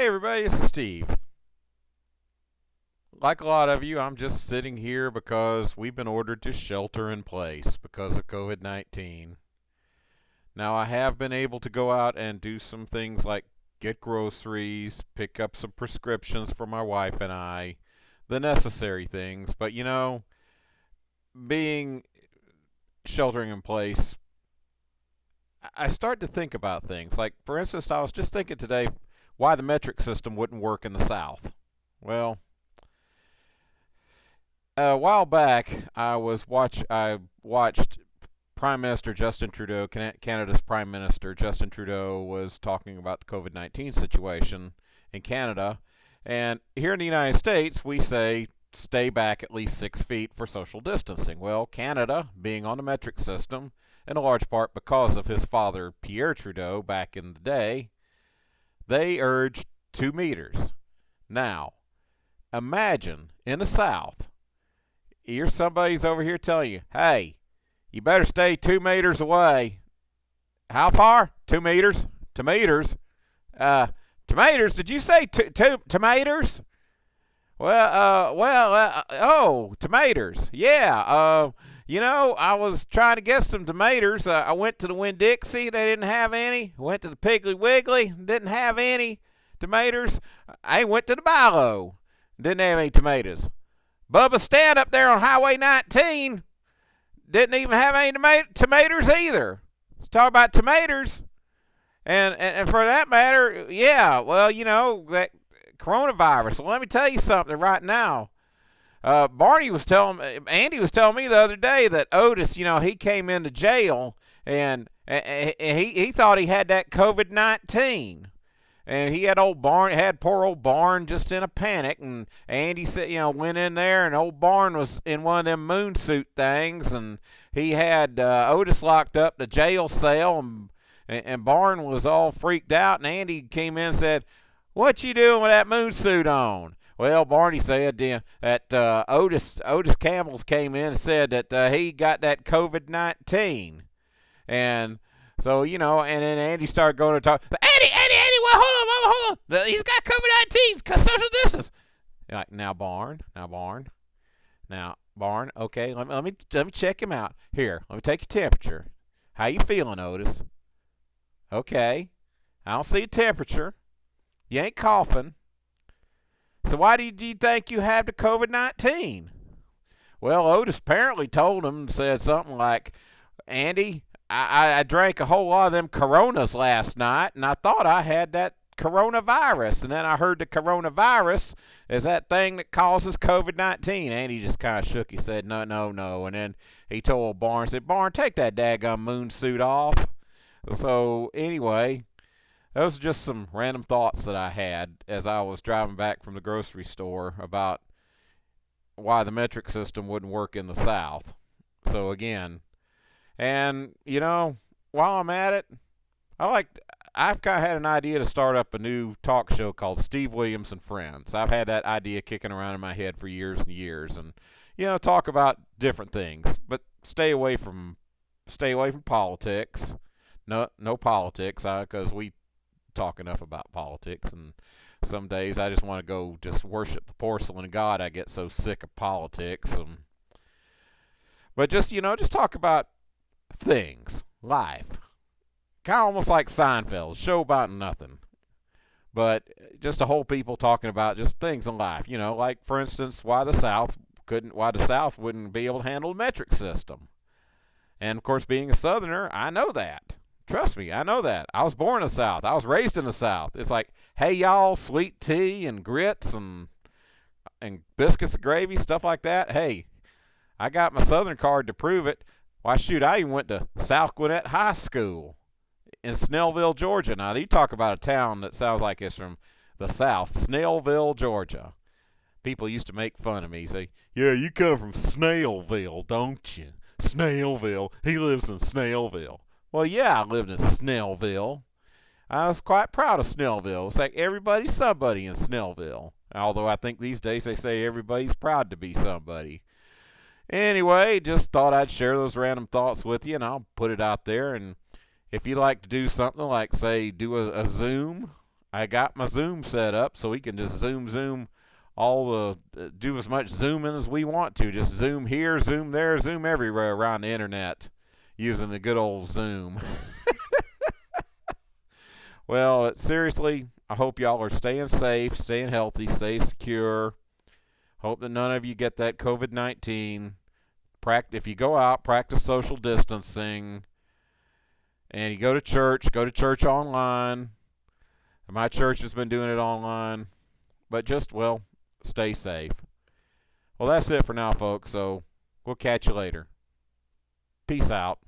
Hey everybody, this is Steve. Like a lot of you, I'm just sitting here because we've been ordered to shelter in place because of COVID 19. Now, I have been able to go out and do some things like get groceries, pick up some prescriptions for my wife and I, the necessary things. But being sheltering in place, I start to think about things. Like, for instance, I was just thinking today why the metric system wouldn't work in the South. Well, a while back, I watched Prime Minister Justin Trudeau, Canada's Prime Minister Justin Trudeau, was talking about the COVID-19 situation in Canada, and here in the United States, we say stay back at least 6 feet for social distancing. Well, Canada, being on the metric system, in a large part because of his father Pierre Trudeau back in the day, they urged 2 meters. Now, imagine in the South, somebody's over here telling you, hey, you better stay 2 meters away. How far? 2 meters. Tomatoes. Tomatoes? Did you say tomatoes? Oh, tomatoes. Yeah. I was trying to get some tomatoes. I went to the Winn-Dixie. They didn't have any. Went to the Piggly Wiggly. Didn't have any tomatoes. I went to the Bilo. Didn't have any tomatoes. Bubba Stand up there on Highway 19 didn't even have any tomatoes either. Let's talk about tomatoes. And for that matter, yeah, well, that coronavirus. Well, let me tell you something right now. Andy was telling me the other day that Otis, he came into jail and he thought he had that COVID-19. And he had poor old Barn just in a panic. And Andy said, went in there, and old Barn was in one of them moon suit things, and he had Otis locked up in a jail cell, and Barn was all freaked out. And Andy came in and said, "What you doing with that moon suit on?" Well, Barney said that Otis Campbell's came in and said that he got that COVID-19, and so and then Andy started going to talk. Andy, well, hold on. He's got COVID-19. Social distance. You're like, now, Barn. Okay, let me check him out. Here, let me take your temperature. How you feeling, Otis? Okay, I don't see a temperature. You ain't coughing. So why do you think you have the COVID-19? Well, Otis apparently told him, said something like, Andy, I drank a whole lot of them Coronas last night, and I thought I had that coronavirus. And then I heard the coronavirus is that thing that causes COVID-19. Andy just kind of shook. He said, no. And then he told Barn, said, Barn, take that daggum moon suit off. So anyway, those are just some random thoughts that I had as I was driving back from the grocery store about why the metric system wouldn't work in the South. So again, and while I'm at it, I've kind of had an idea to start up a new talk show called Steve Williams and Friends. I've had that idea kicking around in my head for years and years, and talk about different things, but stay away from politics. No politics, because we talk enough about politics, and some days I just want to go just worship the porcelain god. I get so sick of politics. But just talk about things, life, kind of almost like Seinfeld, show about nothing, but just a whole people talking about just things in life. Like for instance, why the South wouldn't be able to handle the metric system. And of course, being a Southerner, I know that. Trust me, I know that. I was born in the South. I was raised in the South. It's like, hey y'all, sweet tea and grits and biscuits and gravy, stuff like that. Hey, I got my Southern card to prove it. Why, shoot, I even went to South Gwinnett High School in Snellville, Georgia. Now, you talk about a town that sounds like it's from the South, Snellville, Georgia. People used to make fun of me, say, yeah, you come from Snailville, don't you? Snailville. He lives in Snailville. Well, yeah, I lived in Snellville. I was quite proud of Snellville. It's like everybody's somebody in Snellville. Although I think these days they say everybody's proud to be somebody. Anyway, just thought I'd share those random thoughts with you, and I'll put it out there. And if you'd like to do something like, say, do a Zoom I got my Zoom set up so we can just zoom all the do as much zooming as we want to. Just zoom here, zoom there, zoom everywhere around the internet using the good old Zoom. Well, seriously, I hope y'all are staying safe, staying healthy, stay secure. Hope that none of you get that COVID-19. If you go out, practice social distancing. And you go to church online. My church has been doing it online. But just, well, stay safe. Well, that's it for now, folks. So we'll catch you later. Peace out.